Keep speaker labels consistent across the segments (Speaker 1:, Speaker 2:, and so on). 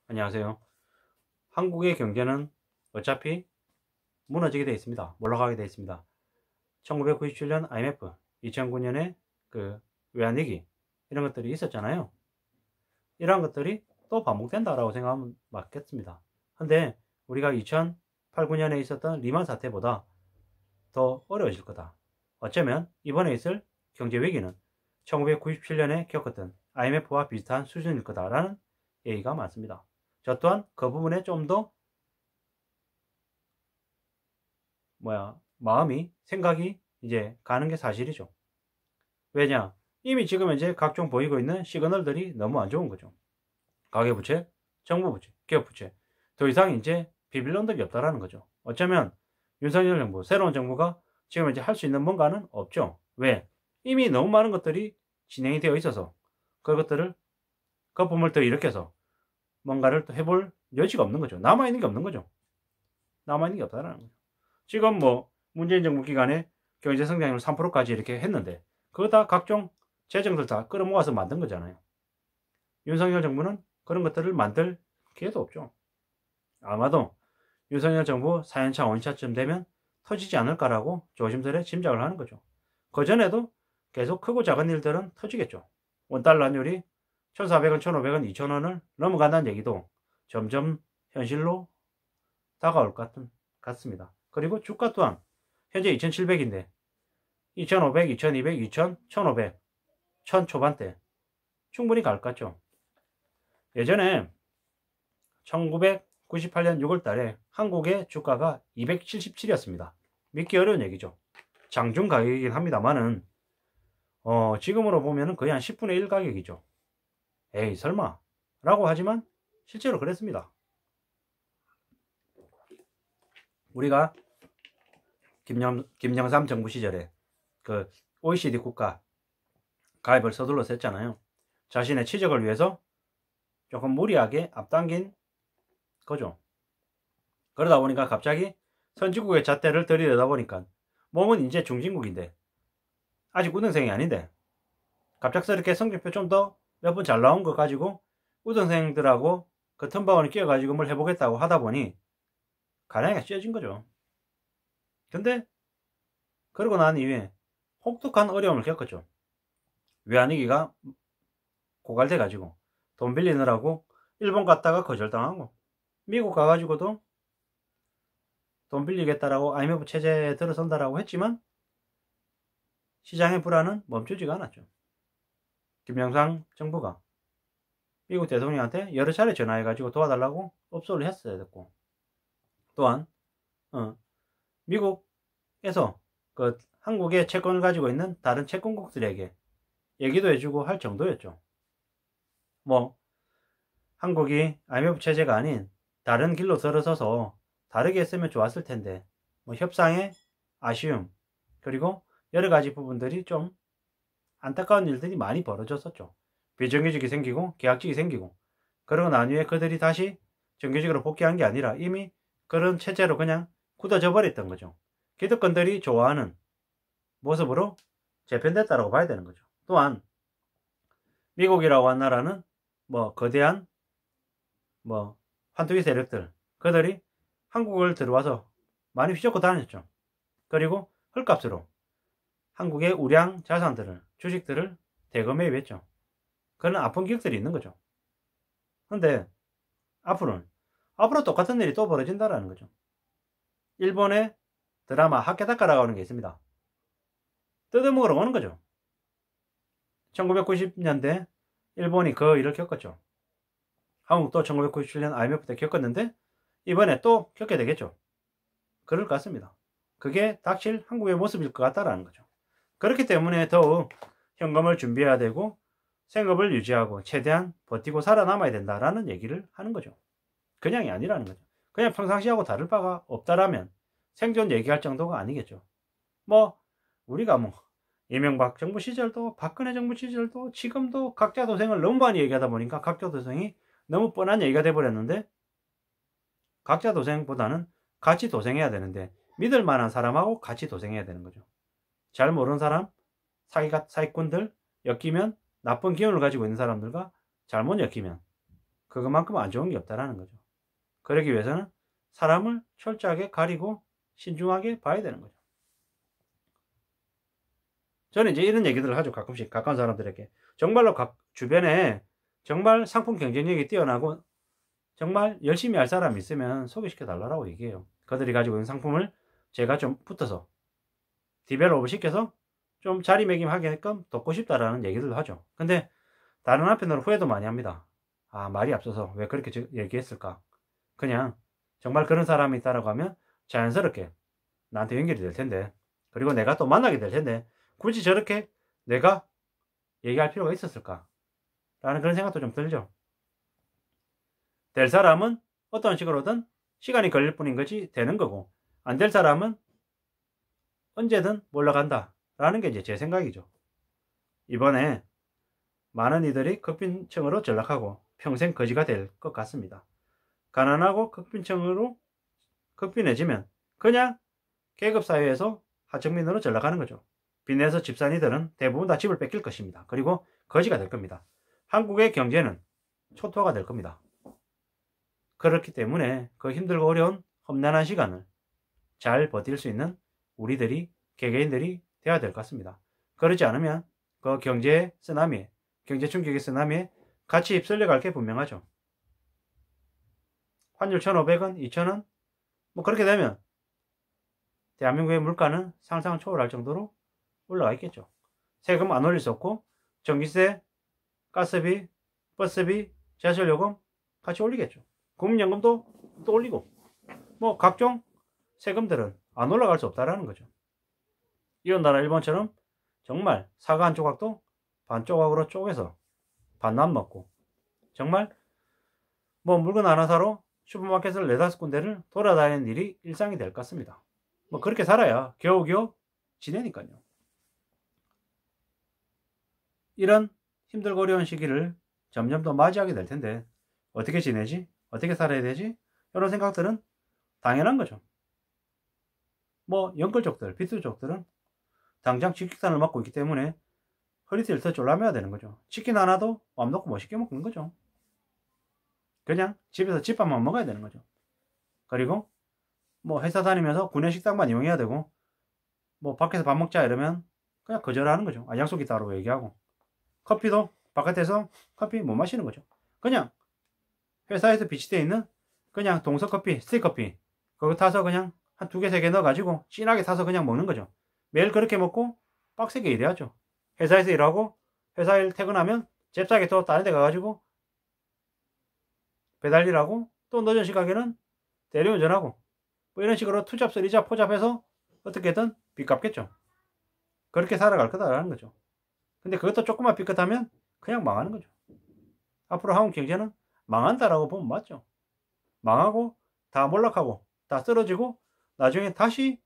Speaker 1: 안녕하세요. 한국의 경제는 어차피 무너지게 되어 있습니다. 몰락하게 되어 있습니다. 1997년 IMF, 2009년에 그 외환위기 이런 것들이 있었잖아요. 이러한 것들이 또 반복된다라고 생각하면 맞겠습니다. 근데 우리가 2008, 9년에 있었던 리만 사태보다 더 어려워질 거다. 어쩌면 이번에 있을 경제 위기는 1997년에 겪었던 IMF와 비슷한 수준일 거다라는 얘기가 많습니다. 저 또한 그 부분에 좀 더 마음이 생각이 이제 가는 게 사실이죠. 왜냐? 이미 지금 이제 각종 보이고 있는 시그널들이 너무 안 좋은 거죠. 가계부채, 정부부채, 기업부채. 더 이상 이제 비빌 놈들이 없다라는 거죠. 어쩌면 윤석열 정부, 새로운 정부가 지금 이제 할 수 있는 뭔가는 없죠. 왜? 이미 너무 많은 것들이 진행이 되어 있어서 그것들을 거품을 더 일으켜서 뭔가를 또 해볼 여지가 없는 거죠. 남아있는 게 없는 거죠. 남아있는 게 없다라는 거죠. 지금 뭐 문재인 정부 기간에 경제 성장률 3%까지 이렇게 했는데 그거 다 각종 재정들 다 끌어모아서 만든 거잖아요. 윤석열 정부는 그런 것들을 만들 기회도 없죠. 아마도 윤석열 정부 4년차, 5년차쯤 되면 터지지 않을까라고 조심스레 짐작을 하는 거죠. 그전에도 계속 크고 작은 일들은 터지겠죠. 원달러 환율이 1,400원, 1,500원, 2,000원을 넘어간다는 얘기도 점점 현실로 다가올 것 같습니다. 그리고 주가 또한 현재 2,700인데 2,500, 2,200, 2,000, 1,500, 1,000 초반대 충분히 갈 것 같죠. 예전에 1998년 6월 달에 한국의 주가가 277이었습니다. 믿기 어려운 얘기죠. 장중 가격이긴 합니다만은 지금으로 보면 거의 한 10분의 1 가격이죠. 에이 설마 라고 하지만 실제로 그랬습니다. 우리가 김영삼 정부 시절에 그 OECD 국가 가입을 서둘러서 했잖아요. 자신의 취적을 위해서 조금 무리하게 앞당긴 거죠. 그러다 보니까 갑자기 선진국의 잣대를 들이대다 보니까 몸은 이제 중진국인데 아직 우등생이 아닌데 갑작스럽게 성적표 좀 더 몇 번 잘 나온 거 가지고 우등생들하고 그 틈바구니 끼워가지고 뭘 해보겠다고 하다 보니 가랑이가 찢어진 거죠. 근데 그러고 난 이후에 혹독한 어려움을 겪었죠. 외환위기가 고갈돼 가지고 돈 빌리느라고 일본 갔다가 거절당하고 미국 가가지고도 돈 빌리겠다라고 IMF 체제에 들어선다라고 했지만 시장의 불안은 멈추지가 않았죠. 김영삼 정부가 미국 대통령한테 여러 차례 전화해가지고 도와달라고 업소를 했어야 됐고 또한 미국에서 그 한국의 채권을 가지고 있는 다른 채권국들에게 얘기도 해주고 할 정도였죠. 뭐 한국이 IMF 체제가 아닌 다른 길로 들어서서 다르게 했으면 좋았을 텐데 뭐 협상의 아쉬움 그리고 여러 가지 부분들이 좀 안타까운 일들이 많이 벌어졌었죠. 비정규직이 생기고 계약직이 생기고 그러고 난 후에 그들이 다시 정규직으로 복귀한 게 아니라 이미 그런 체제로 그냥 굳어져 버렸던 거죠. 기득권들이 좋아하는 모습으로 재편됐다고 봐야 되는 거죠. 또한 미국이라고 한 나라는 뭐 거대한 뭐 환투기 세력들 그들이 한국을 들어와서 많이 휘젓고 다녔죠. 그리고 헐값으로 한국의 우량 자산들을 주식들을 대거 매입했죠. 그런 아픈 기억들이 있는 거죠. 근데 앞으로 똑같은 일이 또 벌어진다라는 거죠. 일본의 드라마 하케다카라고 하는 게 있습니다. 뜯어먹으러 오는 거죠. 1990년대 일본이 그 일을 겪었죠. 한국도 1997년 IMF 때 겪었는데 이번에 또 겪게 되겠죠. 그럴 것 같습니다. 그게 닥칠 한국의 모습일 것 같다라는 거죠. 그렇기 때문에 더욱 현금을 준비해야 되고 생업을 유지하고 최대한 버티고 살아남아야 된다라는 얘기를 하는 거죠. 그냥이 아니라는 거죠. 그냥 평상시하고 다를 바가 없다라면 생존 얘기할 정도가 아니겠죠. 뭐 우리가 뭐 이명박 정부 시절도 박근혜 정부 시절도 지금도 각자 도생을 너무 많이 얘기하다 보니까 각자 도생이 너무 뻔한 얘기가 돼버렸는데 각자 도생보다는 같이 도생해야 되는데 믿을 만한 사람하고 같이 도생해야 되는 거죠. 잘 모르는 사람, 사기꾼들 엮이면 나쁜 기운을 가지고 있는 사람들과 잘못 엮이면 그것만큼 안 좋은 게 없다라는 거죠. 그러기 위해서는 사람을 철저하게 가리고 신중하게 봐야 되는 거죠. 저는 이제 이런 얘기들을 하죠. 가끔씩 가까운 사람들에게. 정말로 주변에 정말 상품 경쟁력이 뛰어나고 정말 열심히 할 사람이 있으면 소개시켜 달라고 얘기해요. 그들이 가지고 있는 상품을 제가 좀 붙어서 디벨롭을 시켜서 좀 자리매김하게끔 돕고 싶다라는 얘기들도 하죠. 근데 다른 한편으로 후회도 많이 합니다. 아, 말이 앞서서 왜 그렇게 얘기했을까? 그냥 정말 그런 사람이 있다라고 하면 자연스럽게 나한테 연결이 될 텐데, 그리고 내가 또 만나게 될 텐데 굳이 저렇게 내가 얘기할 필요가 있었을까? 라는 그런 생각도 좀 들죠. 될 사람은 어떤 식으로든 시간이 걸릴 뿐인 거지 되는 거고, 안 될 사람은 언제든 몰라간다 라는 게 이제 제 생각이죠. 이번에 많은 이들이 극빈층으로 전락하고 평생 거지가 될 것 같습니다. 가난하고 극빈층으로 극빈해지면 그냥 계급사회에서 하층민으로 전락하는 거죠. 빚내서 집산이들은 대부분 다 집을 뺏길 것입니다. 그리고 거지가 될 겁니다. 한국의 경제는 초토화가 될 겁니다. 그렇기 때문에 그 힘들고 어려운 험난한 시간을 잘 버틸 수 있는 우리들이 개개인들이 돼야 될 것 같습니다. 그렇지 않으면 그 경제 쓰나미에, 경제 충격의 쓰나미에 같이 휩쓸려 갈 게 분명하죠. 환율 1,500원, 2,000원 뭐 그렇게 되면 대한민국의 물가는 상상을 초월할 정도로 올라가 있겠죠. 세금 안 올릴 수 없고 전기세, 가스비, 버스비, 지하철요금 같이 올리겠죠. 국민연금도 또 올리고 뭐 각종 세금들은 안 올라갈 수 없다라는 거죠. 이런 나라 일본처럼 정말 사과 한 조각도 반 조각으로 쪼개서 반납 먹고 정말 뭐 물건 하나 사러 슈퍼마켓을 4-5군데를 돌아다니는 일이 일상이 될 것 같습니다. 뭐 그렇게 살아야 겨우겨우 지내니까요. 이런 힘들고 어려운 시기를 점점 더 맞이하게 될 텐데 어떻게 지내지? 어떻게 살아야 되지? 이런 생각들은 당연한 거죠. 뭐 연끌족들, 비투족들은 당장 직격탄을 맞고 있기 때문에 허리띠를 더 졸라매야 되는 거죠. 치킨 하나도 맘 놓고 멋있게 먹는 거죠. 그냥 집에서 집밥만 먹어야 되는 거죠. 그리고 뭐 회사 다니면서 구내식당만 이용해야 되고 뭐 밖에서 밥 먹자 이러면 그냥 거절하는 거죠. 아, 약속이 따로 얘기하고 커피도 바깥에서 커피 못 마시는 거죠. 그냥 회사에서 비치되어 있는 그냥 동서커피, 스틱커피 그거 타서 그냥 한 2개, 3개 넣어가지고 진하게 타서 그냥 먹는 거죠. 매일 그렇게 먹고 빡세게 일해야죠. 회사에서 일하고 회사 일 퇴근하면 잽싸게 또 다른 데 가가지고 배달 일하고 또 늦은 시각에는 대리운전하고 뭐 이런 식으로 투잡, 이자 포잡해서 어떻게든 빚 갚겠죠. 그렇게 살아갈 거다라는 거죠. 근데 그것도 조금만 삐끗하면 그냥 망하는 거죠. 앞으로 한국 경제는 망한다라고 보면 맞죠. 망하고 다 몰락하고 다 쓰러지고 나중에 다시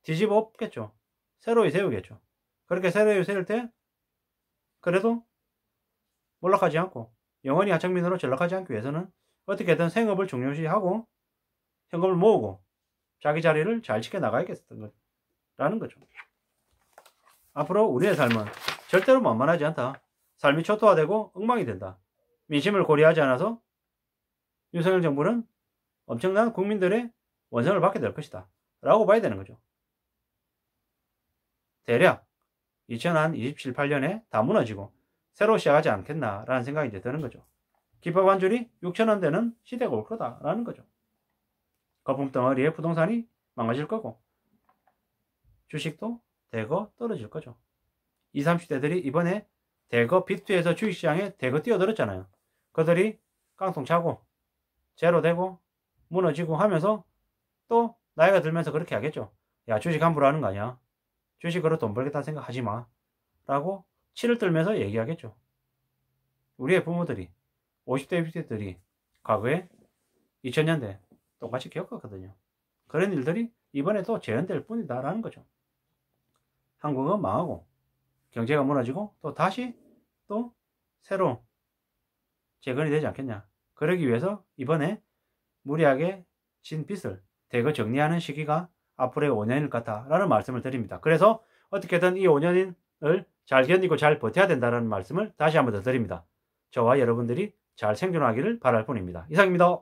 Speaker 1: 뒤집어 엎겠죠. 새로이 세우겠죠. 그렇게 새로이 세울 때 그래도 몰락하지 않고 영원히 하층민으로 전락하지 않기 위해서는 어떻게든 생업을 중요시하고 현금을 모으고 자기 자리를 잘 지켜나가야겠다는 거죠. 앞으로 우리의 삶은 절대로 만만하지 않다. 삶이 초토화되고 엉망이 된다. 민심을 고려하지 않아서 윤석열 정부는 엄청난 국민들의 원성을 받게 될 것이다 라고 봐야 되는 거죠. 대략 2027, 8년에 다 무너지고 새로 시작하지 않겠나 라는 생각이 이제 드는 거죠. 김밥 한 줄이 6,000원 되는 시대가 올 거다 라는 거죠. 거품 덩어리의 부동산이 망가질 거고 주식도 대거 떨어질 거죠. 20, 30대들이 이번에 대거 빅투에서 주식시장에 대거 뛰어들었잖아요. 그들이 깡통 차고 제로 되고 무너지고 하면서 또 나이가 들면서 그렇게 하겠죠. 야, 주식 함부로 하는 거 아니야. 주식으로 돈 벌겠다는 생각 하지 마 라고 치를 들면서 얘기하겠죠. 우리의 부모들이 50대 60대들이 과거에 2000년대 똑같이 겪었거든요. 그런 일들이 이번에 또 재현될 뿐이다 라는 거죠. 한국은 망하고 경제가 무너지고 또 다시 또 새로 재건이 되지 않겠냐. 그러기 위해서 이번에 무리하게 진 빚을 대거 정리하는 시기가 앞으로의 5년일 것 같다라는 말씀을 드립니다. 그래서 어떻게든 이 5년을 잘 견디고 잘 버텨야 된다는 말씀을 다시 한번 더 드립니다. 저와 여러분들이 잘 생존하기를 바랄 뿐입니다. 이상입니다.